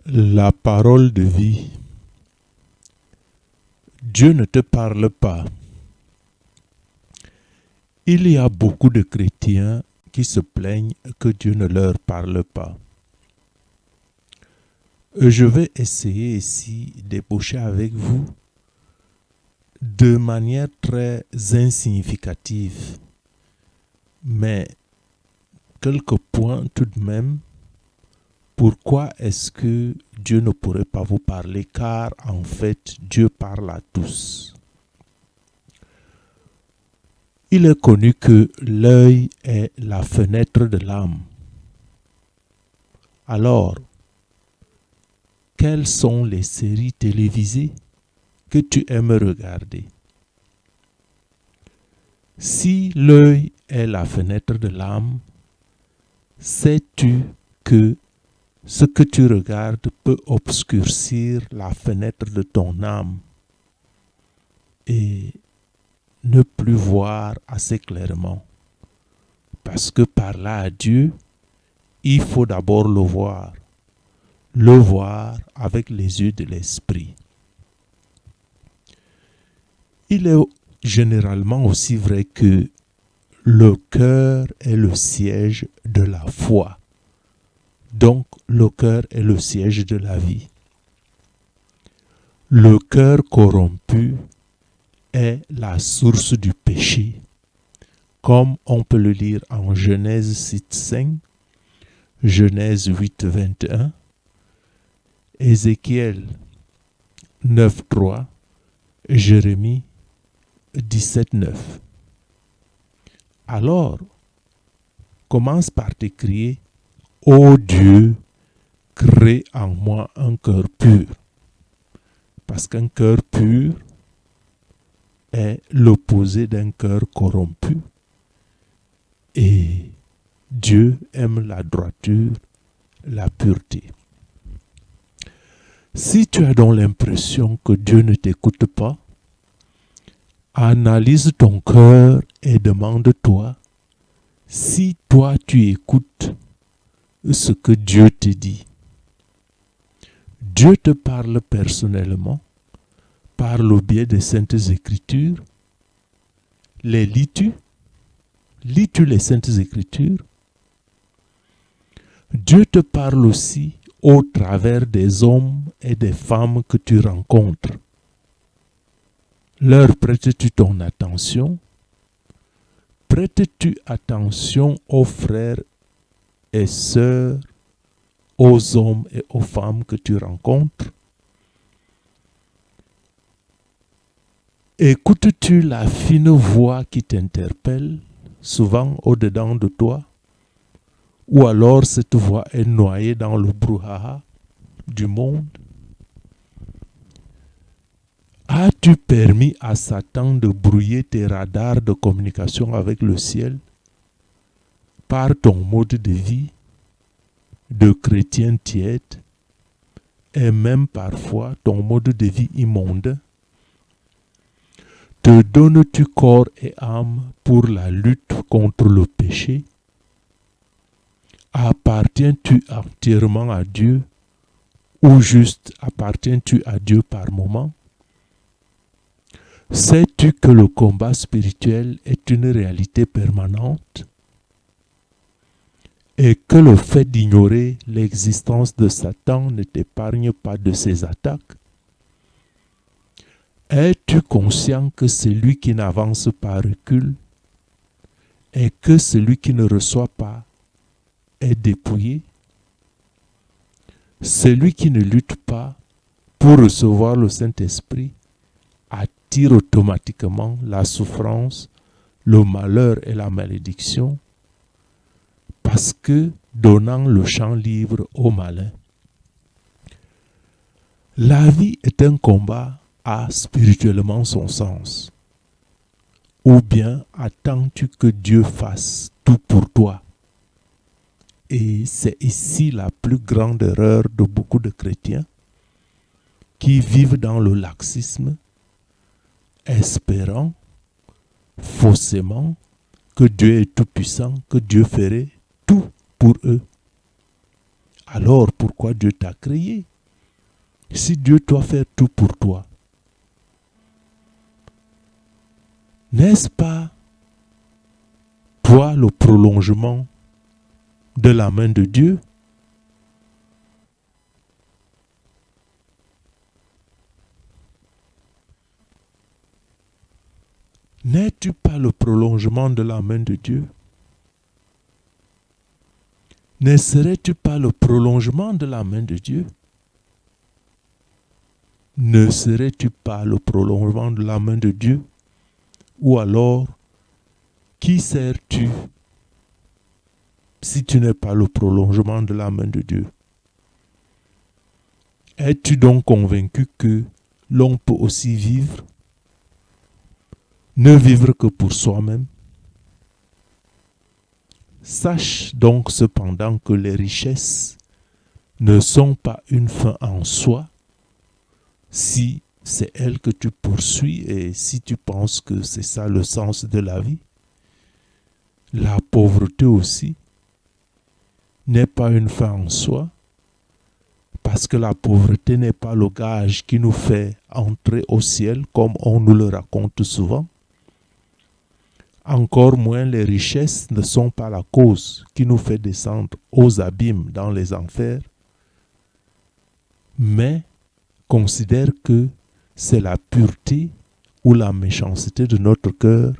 La parole de vie. Dieu ne te parle pas. Il y a beaucoup de chrétiens qui se plaignent que Dieu ne leur parle pas. Je vais essayer ici d'ébaucher avec vous de manière très insignificative, mais quelques points tout de même. Pourquoi est-ce que Dieu ne pourrait pas vous parler? Car en fait, Dieu parle à tous. Il est connu que l'œil est la fenêtre de l'âme. Alors, quelles sont les séries télévisées que tu aimes regarder? Si l'œil est la fenêtre de l'âme, sais-tu que ce que tu regardes peut obscurcir la fenêtre de ton âme et ne plus voir assez clairement? Parce que parler à Dieu, il faut d'abord le voir avec les yeux de l'esprit. Il est généralement aussi vrai que le cœur est le siège de la foi. Donc, le cœur est le siège de la vie. Le cœur corrompu est la source du péché, comme on peut le lire en Genèse 6:5, Genèse 8:21, Ézéchiel 9:3, Jérémie 17:9. Alors, commence par t'écrier: Ô Dieu, crée en moi un cœur pur. Parce qu'un cœur pur est l'opposé d'un cœur corrompu. Et Dieu aime la droiture, la pureté. Si tu as donc l'impression que Dieu ne t'écoute pas, analyse ton cœur et demande-toi si toi tu écoutes ce que Dieu te dit. Dieu te parle personnellement par le biais des Saintes Écritures. Les lis-tu? Lis-tu les Saintes Écritures? Dieu te parle aussi au travers des hommes et des femmes que tu rencontres. Leur prêtes-tu ton attention? Prêtes-tu attention aux frères et sœurs, aux hommes et aux femmes que tu rencontres? Écoutes-tu la fine voix qui t'interpelle, souvent au-dedans de toi? Ou alors cette voix est noyée dans le brouhaha du monde? As-tu permis à Satan de brouiller tes radars de communication avec le ciel par ton mode de vie de chrétien tiède et même parfois ton mode de vie immonde? Te donnes-tu corps et âme pour la lutte contre le péché? Appartiens-tu entièrement à Dieu ou juste appartiens-tu à Dieu par moment? Sais-tu que le combat spirituel est une réalité permanente et que le fait d'ignorer l'existence de Satan ne t'épargne pas de ses attaques? Es-tu conscient que celui qui n'avance pas recule et que celui qui ne reçoit pas est dépouillé? Celui qui ne lutte pas pour recevoir le Saint-Esprit attire automatiquement la souffrance, le malheur et la malédiction, parce que donnant le champ libre au malin. La vie est un combat a spirituellement son sens? Ou bien attends-tu que Dieu fasse tout pour toi? Et c'est ici la plus grande erreur de beaucoup de chrétiens qui vivent dans le laxisme, espérant faussement que Dieu est tout-puissant, que Dieu ferait tout pour eux. Alors pourquoi Dieu t'a créé Si Dieu doit faire tout pour toi, n'est-ce pas toi le prolongement de la main de Dieu? N'es-tu pas le prolongement de la main de Dieu? Ne serais-tu pas le prolongement de la main de Dieu? Ne serais-tu pas le prolongement de la main de Dieu? Ou alors, qui sers-tu si tu n'es pas le prolongement de la main de Dieu? Es-tu donc convaincu que l'on peut aussi vivre? Ne vivre que pour soi-même? Sache donc cependant que les richesses ne sont pas une fin en soi, si c'est elles que tu poursuis et si tu penses que c'est ça le sens de la vie. La pauvreté aussi n'est pas une fin en soi, parce que la pauvreté n'est pas le gage qui nous fait entrer au ciel comme on nous le raconte souvent. Encore moins les richesses ne sont pas la cause qui nous fait descendre aux abîmes dans les enfers, mais considère que c'est la pureté ou la méchanceté de notre cœur,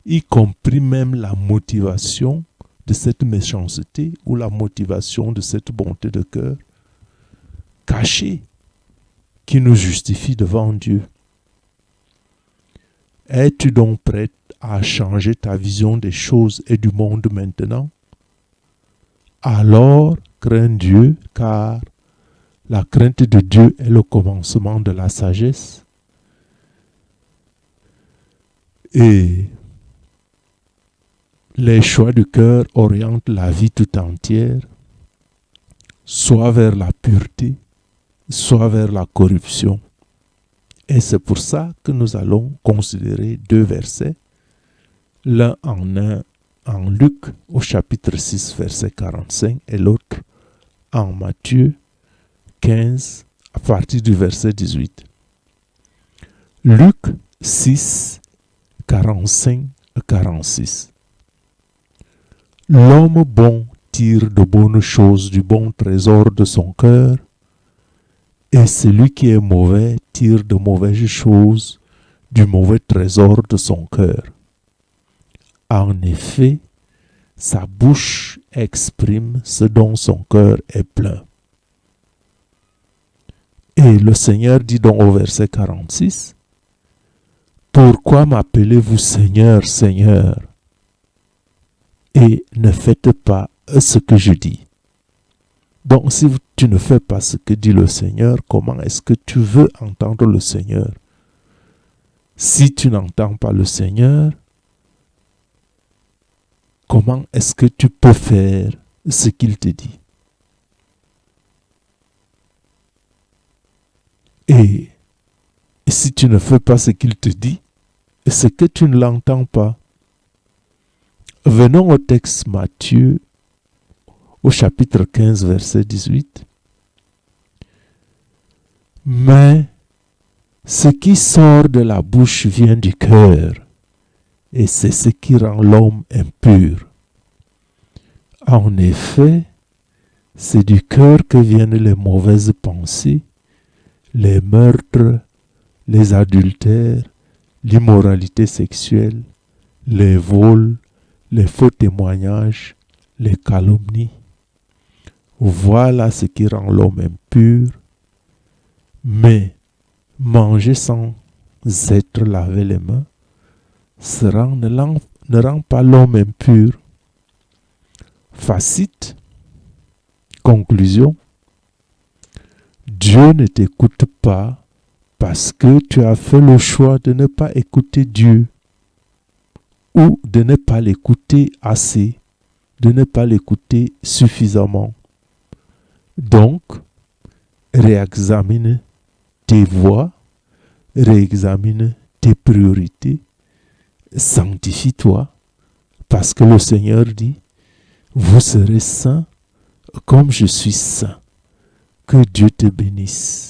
y compris même la motivation de cette méchanceté ou la motivation de cette bonté de cœur cachée qui nous justifie devant Dieu. Es-tu donc prêt à changer ta vision des choses et du monde maintenant? Alors crains Dieu, car la crainte de Dieu est le commencement de la sagesse. Et les choix du cœur orientent la vie tout entière, soit vers la pureté, soit vers la corruption. Et c'est pour ça que nous allons considérer deux versets, l'un en Luc au chapitre 6, verset 45, et l'autre en Matthieu 15, à partir du verset 18. Luc 6, 45 à 46. L'homme bon tire de bonnes choses du bon trésor de son cœur, et celui qui est mauvais tire de mauvaises choses du mauvais trésor de son cœur. En effet, sa bouche exprime ce dont son cœur est plein. Et le Seigneur dit donc au verset 46, « Pourquoi m'appelez-vous Seigneur, Seigneur, et ne faites pas ce que je dis ?» Donc si tu ne fais pas ce que dit le Seigneur, comment est-ce que tu veux entendre le Seigneur? Si tu n'entends pas le Seigneur, comment est-ce que tu peux faire ce qu'il te dit? Et si tu ne fais pas ce qu'il te dit, c'est que tu ne l'entends pas. Venons au texte Matthieu, au chapitre 15, verset 18. Mais ce qui sort de la bouche vient du cœur, et c'est ce qui rend l'homme impur. En effet, c'est du cœur que viennent les mauvaises pensées, les meurtres, les adultères, l'immoralité sexuelle, les vols, les faux témoignages, les calomnies. Voilà ce qui rend l'homme impur. Mais manger sans être lavé les mains ne rend pas l'homme impur. Facite, conclusion, Dieu ne t'écoute pas parce que tu as fait le choix de ne pas écouter Dieu ou de ne pas l'écouter assez, de ne pas l'écouter suffisamment. Donc, réexamine tes voies, réexamine tes priorités, sanctifie-toi, parce que le Seigneur dit, vous serez saints comme je suis saint. Que Dieu te bénisse.